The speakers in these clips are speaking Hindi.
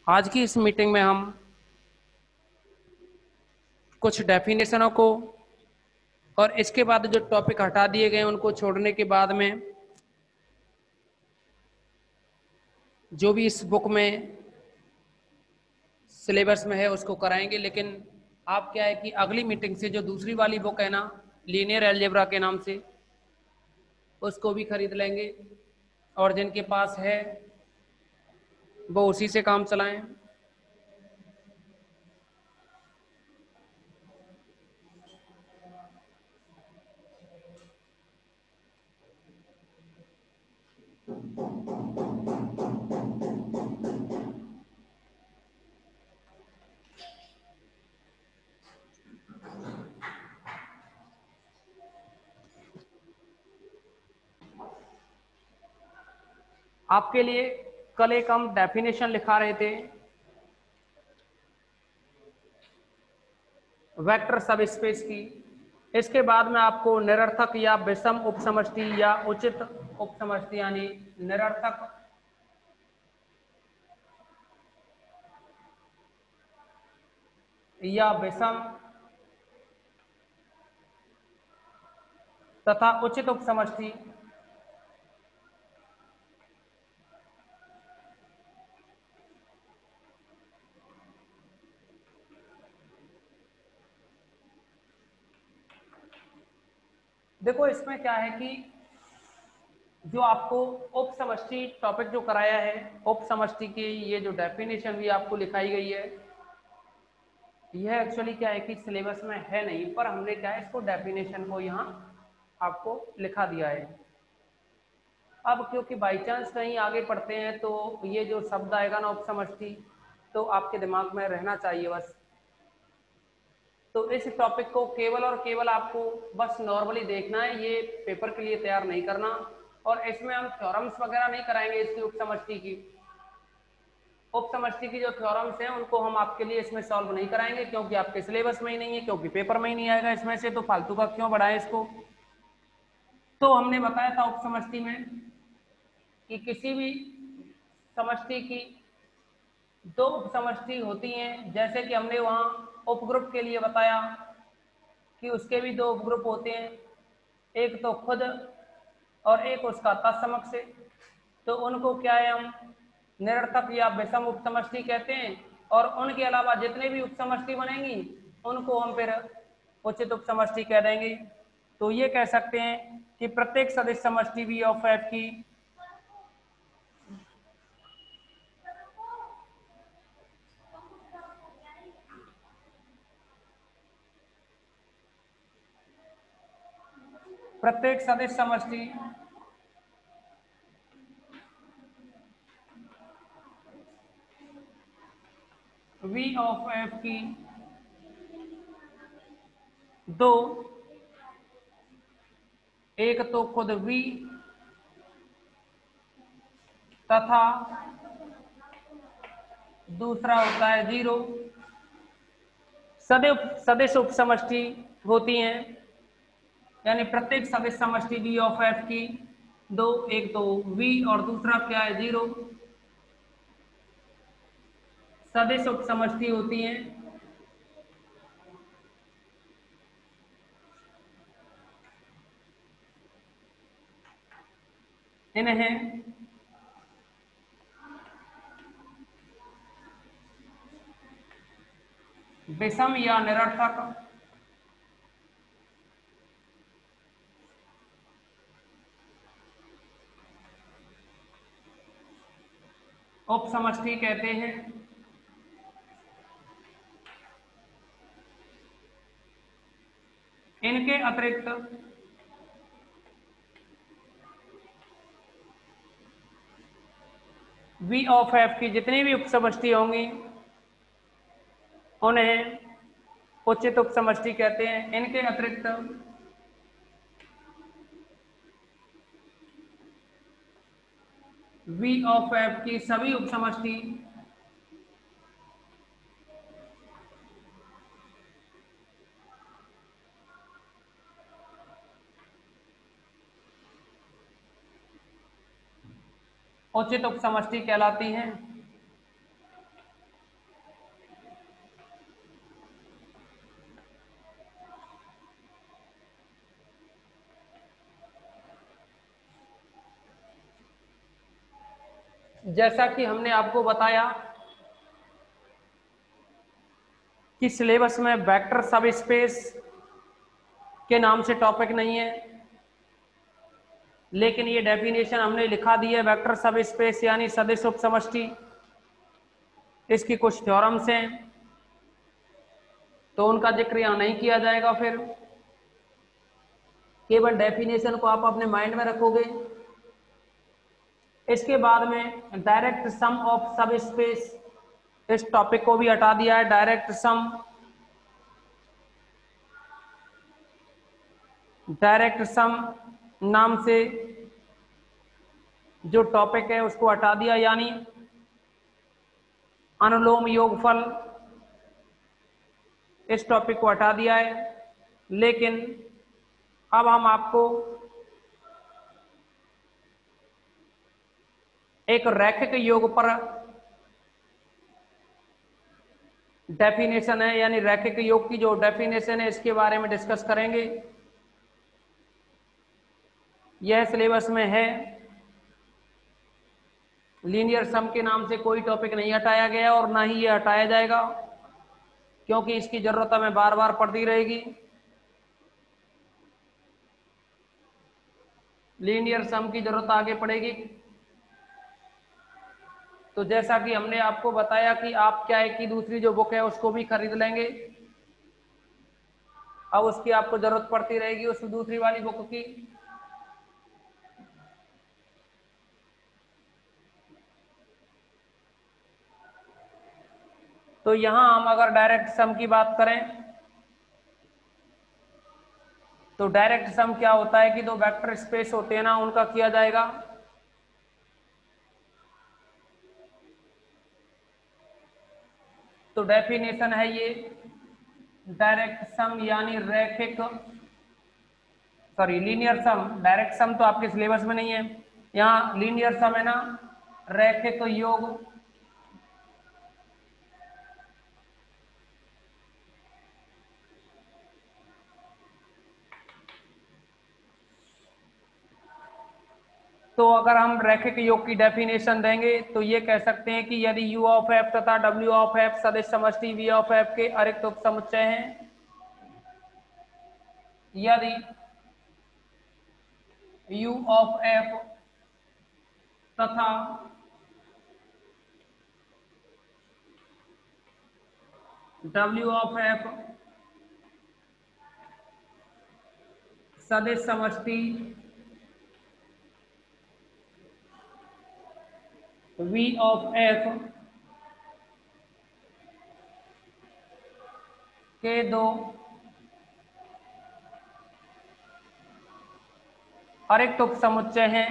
आज की इस मीटिंग में हम कुछ डेफिनेशनों को और इसके बाद जो टॉपिक हटा दिए गए उनको छोड़ने के बाद में जो भी इस बुक में सिलेबस में है उसको कराएंगे। लेकिन आप क्या है कि अगली मीटिंग से जो दूसरी वाली बुक है ना, लीनियर अलजेब्रा के नाम से, उसको भी खरीद लेंगे और जिनके पास है वो उसी से काम चलाएं। आपके लिए कल एक हम डेफिनेशन लिखा रहे थे वेक्टर सब स्पेस की। इसके बाद में आपको निरर्थक या विषम उपसमष्टि या उचित उपसमष्टि यानी निरर्थक या विषम तथा उचित उपसमष्टि देखो इसमें क्या है कि जो आपको उप समष्टि टॉपिक जो कराया है, उप समष्टि की ये जो डेफिनेशन भी आपको लिखाई गई है, यह एक्चुअली क्या है कि सिलेबस में है नहीं, पर हमने क्या है इसको डेफिनेशन को यहाँ आपको लिखा दिया है। अब क्योंकि बाई चांस कहीं आगे पढ़ते हैं तो ये जो शब्द आएगा ना उप समष्टि, तो आपके दिमाग में रहना चाहिए बस। तो इस टॉपिक को केवल और केवल आपको बस नॉर्मली देखना है, ये पेपर के लिए तैयार नहीं करना। और इसमें हम थ्योरम्स वगैरह नहीं कराएंगे इसकी उपसमष्टि की। उपसमष्टि की जो थ्योरम्स हैं उनको हम आपके लिए इसमें सॉल्व नहीं कराएंगे, क्योंकि आपके सिलेबस में ही नहीं है, क्योंकि पेपर में ही नहीं आएगा इसमें से, तो फालतू का क्यों बढ़ाएं इसको। तो हमने बताया था उपसमष्टि में कि किसी भी समष्टि की दो उपसमष्टि होती हैं। जैसे कि हमने वहां उपग्रुप के लिए बताया कि उसके भी दो उपग्रुप होते हैं, एक तो खुद और एक उसका तत्समक से। तो उनको क्या है, हम निरर्थक या विषम उपसमष्टि कहते हैं। और उनके अलावा जितने भी उपसमष्टि बनेंगी उनको हम फिर उचित उपसमष्टि कह देंगे। तो ये कह सकते हैं कि प्रत्येक सदिश समष्टि वी ऑफ एफ की प्रत्येक सदिश समष्टि वी ऑफ एफ की दो, एक तो खुद वी तथा दूसरा होता है जीरो, सदिश उपसमष्टि होती हैं। यानी प्रत्येक सदिश समष्टि वी ऑफ एफ की दो, एक तो वी और दूसरा क्या है जीरो, सदिश उपसमष्टि होती हैं। इन्हें विषम या निरर्थक उपसमष्टि कहते हैं। इनके अतिरिक्त वी ऑफ एफ की जितनी भी उपसमष्टि होंगी उन्हें उचित उपसमष्टि कहते हैं। इनके अतिरिक्त वी ऑफ एफ की सभी उपसमष्टि उचित उपसमष्टि कहलाती हैं। जैसा कि हमने आपको बताया कि सिलेबस में वेक्टर सब स्पेस के नाम से टॉपिक नहीं है, लेकिन ये डेफिनेशन हमने लिखा दी है। वेक्टर सब स्पेस यानी सदिश उपसमष्टि, इसकी कुछ थ्योरम्स हैं, तो उनका जिक्र यहां नहीं किया जाएगा। फिर केवल डेफिनेशन को आप अपने माइंड में रखोगे। इसके बाद में डायरेक्ट सम ऑफ सब स्पेस, इस टॉपिक को भी हटा दिया है। डायरेक्ट सम नाम से जो टॉपिक है उसको हटा दिया, यानी अनुलोम योगफल, इस टॉपिक को हटा दिया है। लेकिन अब हम आपको एक रैखिक योग पर डेफिनेशन है, यानी रैखिक योग की जो डेफिनेशन है इसके बारे में डिस्कस करेंगे। यह सिलेबस में है। लीनियर सम के नाम से कोई टॉपिक नहीं हटाया गया और ना ही ये हटाया जाएगा, क्योंकि इसकी जरूरत हमें बार बार पड़ती रहेगी। लीनियर सम की जरूरत आगे पड़ेगी। तो जैसा कि हमने आपको बताया कि आप क्या है कि दूसरी जो बुक है उसको भी खरीद लेंगे, अब उसकी आपको जरूरत पड़ती रहेगी, उस दूसरी वाली बुक की। तो यहां हम अगर डायरेक्ट सम की बात करें तो डायरेक्ट सम क्या होता है कि दो वेक्टर स्पेस होते हैं ना, उनका किया जाएगा। तो डेफिनेशन है ये, डायरेक्ट सम यानी रैखिक, सॉरी लीनियर सम, डायरेक्ट सम तो आपके सिलेबस में नहीं है, यहाँ लीनियर सम है ना, रैखिक योग तो अगर हम रैखिक योग की डेफिनेशन देंगे तो ये कह सकते हैं कि यदि u ऑफ f तथा w ऑफ f सदिश समष्टि v ऑफ f के अरिक्त उपसमुच्चय हैं, यदि u ऑफ f तथा w ऑफ f सदिश समष्टि v ऑफ f के दो अरिक्त उपसमुच्चय हैं,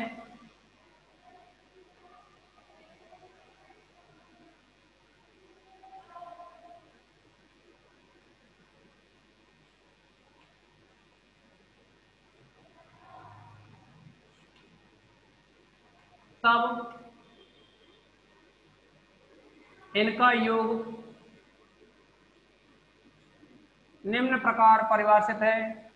तब इनका योग निम्न प्रकार परिभाषित है।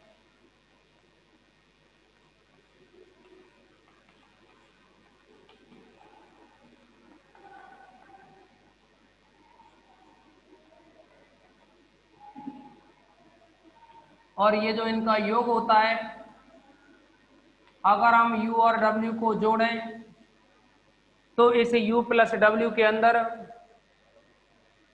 और ये जो इनका योग होता है, अगर हम u और w को जोड़ें तो इस u प्लस w के अंदर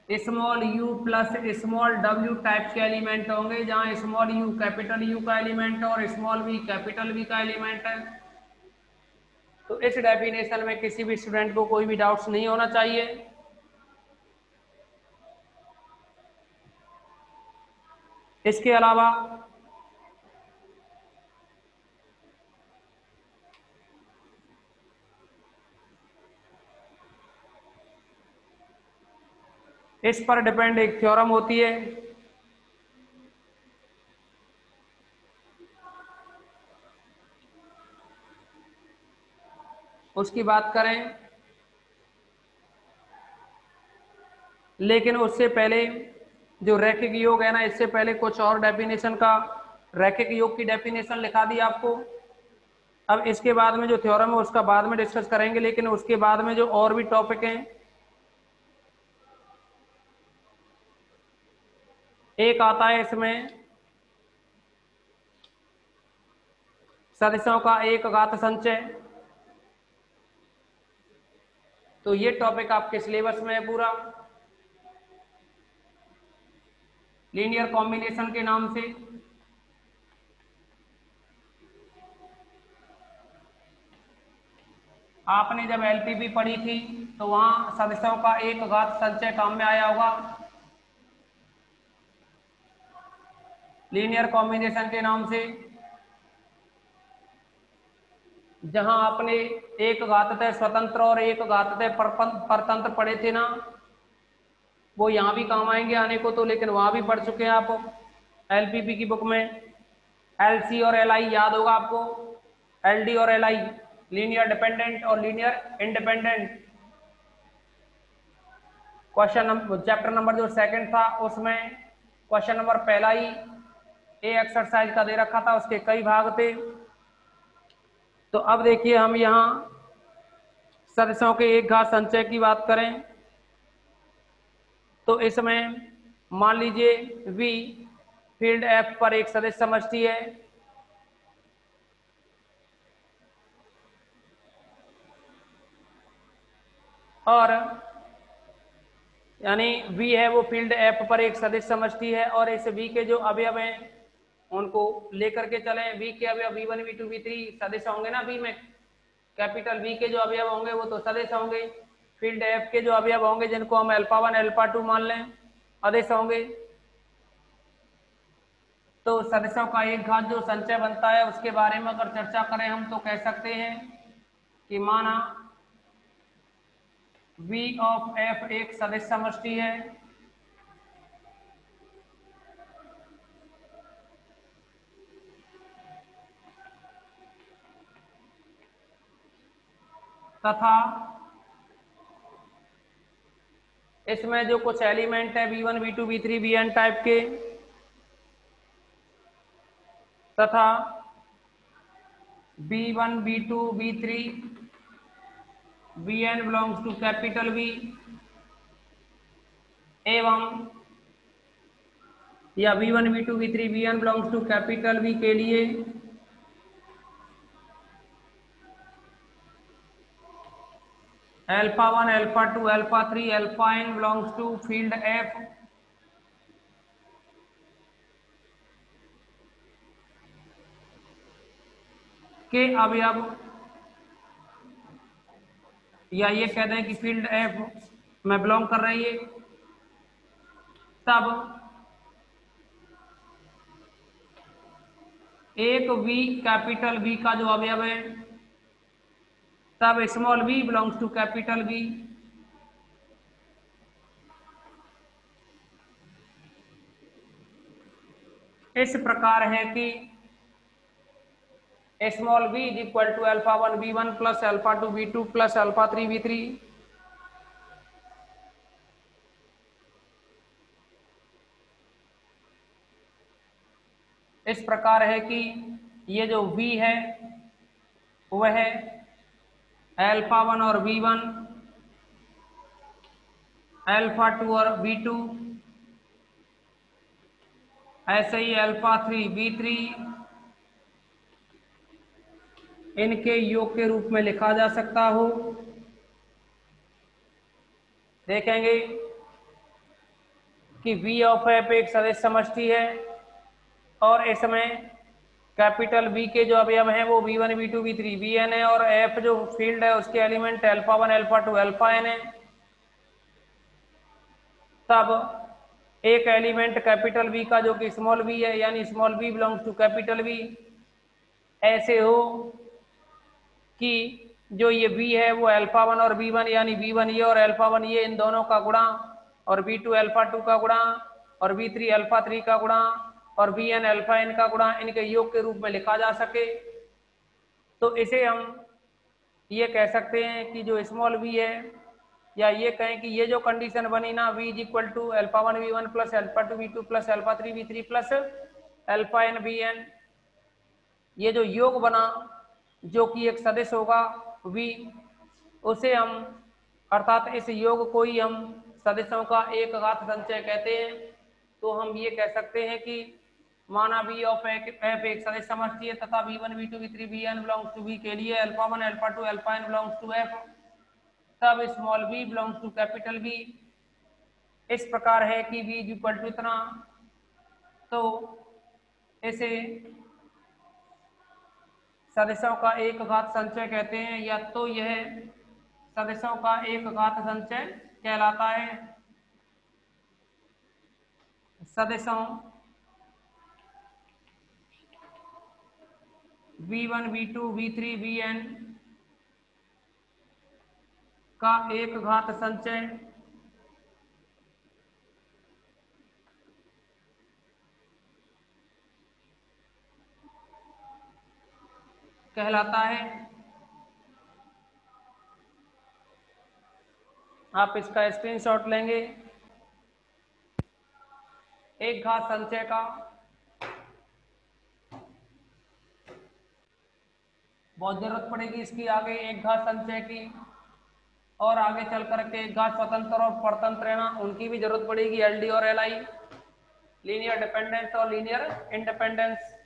small u plus small w type के एलिमेंट होंगे, जहां स्मॉल u कैपिटल U का एलिमेंट है और स्मॉल v कैपिटल V का एलिमेंट है। तो इस डेफिनेशन में किसी भी स्टूडेंट को कोई भी डाउट्स नहीं होना चाहिए। इसके अलावा इस पर डिपेंड एक थ्योरम होती है, उसकी बात करें। लेकिन उससे पहले जो रैखिक योग है ना, इससे पहले कुछ और डेफिनेशन का, रैखिक योग की डेफिनेशन लिखा दी आपको। अब इसके बाद में जो थ्योरम है उसका बाद में डिस्कस करेंगे, लेकिन उसके बाद में जो और भी टॉपिक हैं, एक आता है इसमें सदिशों का एक घात संचय। तो ये टॉपिक आपके सिलेबस में है पूरा, लीनियर कॉम्बिनेशन के नाम से। आपने जब एलपीपी पढ़ी थी तो वहां सदिशों का एक घात संचय काम में आया होगा, लीनियर कॉम्बिनेशन के नाम से, जहां आपने एक घाततः स्वतंत्र और एक घाततः परतंत्र पढ़े थे ना, वो यहाँ भी काम आएंगे आने को तो, लेकिन वहां भी पढ़ चुके हैं आप एलपीपी की बुक में। एलसी और एलआई याद होगा आपको, एलडी और एलआई, लीनियर डिपेंडेंट और linear independent. Question number chapter number जो सेकंड था उसमें क्वेश्चन नंबर पहला ही ए एक्सरसाइज का दे रखा था, उसके कई भाग थे। तो अब देखिए हम यहाँ सदिशों के एक घात संचय की बात करें तो इसमें मान लीजिए V फील्ड F पर एक सदिश समष्टि है, और यानी V है वो फील्ड F पर एक सदिश समष्टि है, और इस V के जो अवयव हैं उनको लेकर के चले। V के अवयव V1 V2 V3 सदिश होंगे ना, V में कैपिटल V के जो अवयव होंगे वो तो सदिश होंगे, फील्ड F के जो अवयव होंगे जिनको हम अल्फा 1 अल्फा 2 मान लें अदिश होंगे। तो सदिशों का एक घात जो संचय बनता है उसके बारे में अगर चर्चा करें हम तो कह सकते हैं कि माना V ऑफ F एक सदिश समष्टि है, तथा इसमें जो कुछ एलिमेंट है V1 V2 V3 Vn type के, तथा V1 V2 V3 Vn belongs to capital V, एवं या V1 V2 V3 Vn belongs to capital V के लिए alpha 1 alpha 2 alpha 3 alpha n belongs to field F के अवयव, या ये कह दें कि फील्ड F में बिलोंग कर रही है, तब एक V कैपिटल V का जो अवयव है तब small v belongs to capital V। इस प्रकार है कि small v is equal to alpha 1 v1 plus alpha 2 v2 plus alpha 3 v3। इस प्रकार है कि ये जो v है वह है अल्फा 1 और v1, अल्फा 2 और v2, ऐसे ही अल्फा 3 v3, इनके योग के रूप में लिखा जा सकता हो। देखेंगे कि V ऑफ F एक सदिश समष्टि है और इसमें कैपिटल V के जो अवयव हैं वो V1 V2 V3 Vn है, और F जो फील्ड है उसके element alpha 1 alpha 2 alpha n है। तब एक एलिमेंट कैपिटल V का जो कि स्मॉल v है, यानी small v belongs to capital V, ऐसे हो कि जो ये V है वो अल्फा 1 और V1 यानी V1 ये और अल्फा 1 ये इन दोनों का गुणा, और V2 अल्फा 2 का गुणा, और V3 अल्फा 3 का गुणा, और Vn अल्फा n का गुणा इनके योग के रूप में लिखा जा सके। तो इसे हम ये कह सकते हैं कि जो स्मॉल v है, या ये कहें कि ये जो कंडीशन बनी ना V is equal to alpha 1 V1 plus alpha 2 V2 plus alpha 3 V3 plus alpha n Vn, ये जो योग बना जो कि एक सदिश होगा v, उसे हम अर्थात इस योग को ही हम सदिशों का एक घात संचय कहते हैं। तो हम ये कह सकते हैं कि माना v ऑफ f एक सदिश समष्टि है तथा v1 v2 v3 vn belongs to v के लिए alpha 1 alpha 2 alpha n belongs to f, तब small v belongs to capital V इस प्रकार है कि v इक्वल टू इतना। तो इसे सदिशों का एक घात संचय कहते हैं, या तो यह सदिशों का एक घात संचय कहलाता है। सदिशों v1 v2 v3 vn का एक घात संचय कहलाता है। आप इसका स्क्रीनशॉट लेंगे। एक घात संचय का बहुत जरूरत पड़ेगी इसकी आगे, एक घात संचय की, और आगे चल करके एक घात स्वतंत्र और परतंत्र ना उनकी भी जरूरत पड़ेगी, एलडी और एलआई, लीनियर डिपेंडेंस और लीनियर इंडिपेंडेंस।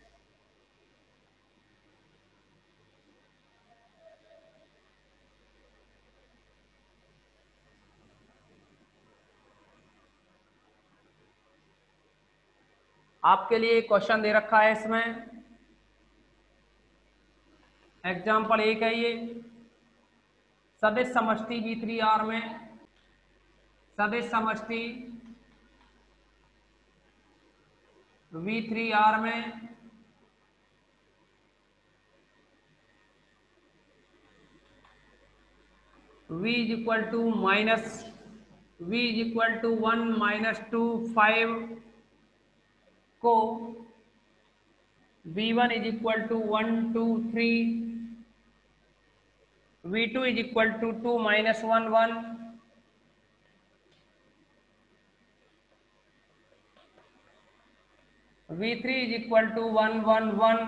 आपके लिए क्वेश्चन दे रखा है इसमें, एग्जाम्पल एक है ये, सदिश समष्टि V3R में, सदिश समष्टि V3R में v इज इक्वल टू 1 -2 5 को v1 is equal to 1 2 3, v2 is equal to 2 -1 1, v3 is equal to 1 1 1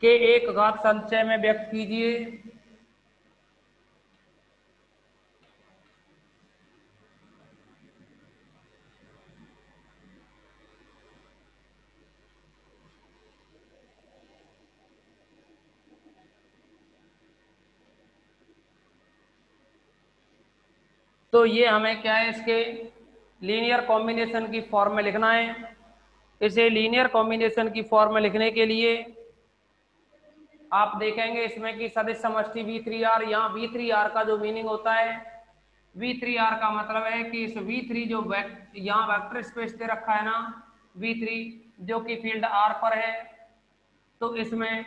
के एक घात संचय में व्यक्त कीजिए। तो ये हमें क्या है, इसके लीनियर कॉम्बिनेशन की फॉर्म में लिखना है। इसे लीनियर कॉम्बिनेशन की फॉर्म में लिखने के लिए आप देखेंगे इसमें कि सदिश समष्टि V3R, यहाँ V3R का जो मीनिंग होता है, V3R का मतलब है कि इस V3 जो यहाँ वेक्टर स्पेस दे रखा है ना V3, जो कि फील्ड R पर है, तो इसमें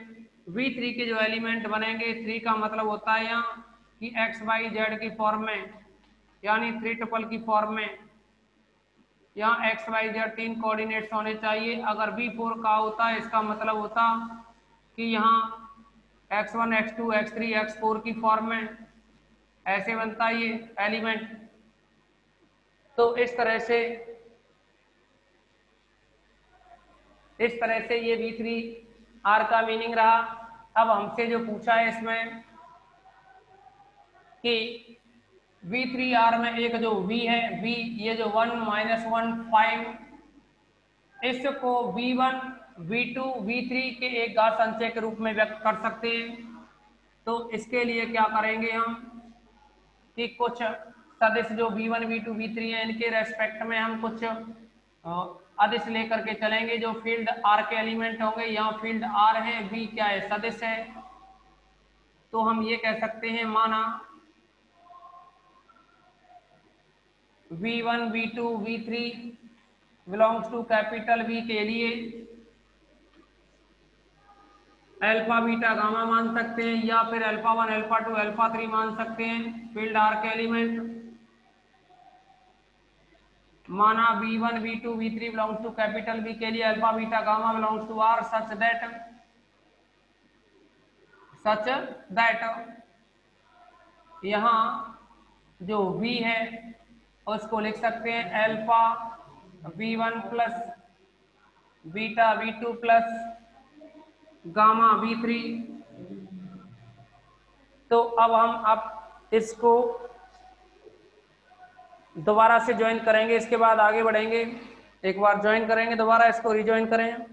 V3 के जो एलिमेंट बनेंगे, 3 का मतलब होता है यहाँ कि XYZ की फॉर्म में, यानी 3 ट्रिपल की फॉर्म में। यहाँ XYZ 3 कोऑर्डिनेट्स होने चाहिए। अगर V4 का होता है, इसका मतलब होता कि यहाँ x1 x2 x3 x4 की फॉर्म में ऐसे बनता है ये एलिमेंट। तो इस तरह से ये V3R का मीनिंग रहा। अब हमसे जो पूछा है इसमें कि V3R में एक जो V है, V ये जो 1 -1 5, इसको V1 V2 V3 के एक घात संचय के रूप में व्यक्त कर सकते हैं। तो इसके लिए क्या करेंगे हम कि कुछ सदिश जो V1 V2 V3 है, इनके रेस्पेक्ट में हम कुछ अदिश लेकर के चलेंगे जो फील्ड R के एलिमेंट होंगे। यहाँ फील्ड R है, V क्या है, सदिश है। तो हम ये कह सकते हैं, माना V1 V2 V3 belongs to capital V के लिए अल्फा बीटा गामा मान सकते हैं, या फिर अल्फा 1 अल्फा 2 अल्फा 3 मान सकते हैं फील्ड R के एलिमेंट। माना V1 V2 V3 belongs to capital V के लिए alpha beta gamma belongs to R such that यहाँ जो V है उसको लिख सकते हैं alpha V1 plus beta V2 plus gamma V3। तो अब इसको दोबारा से ज्वाइन करेंगे, इसके बाद आगे बढ़ेंगे। एक बार ज्वाइन करेंगे, दोबारा इसको रिज्वाइन करें।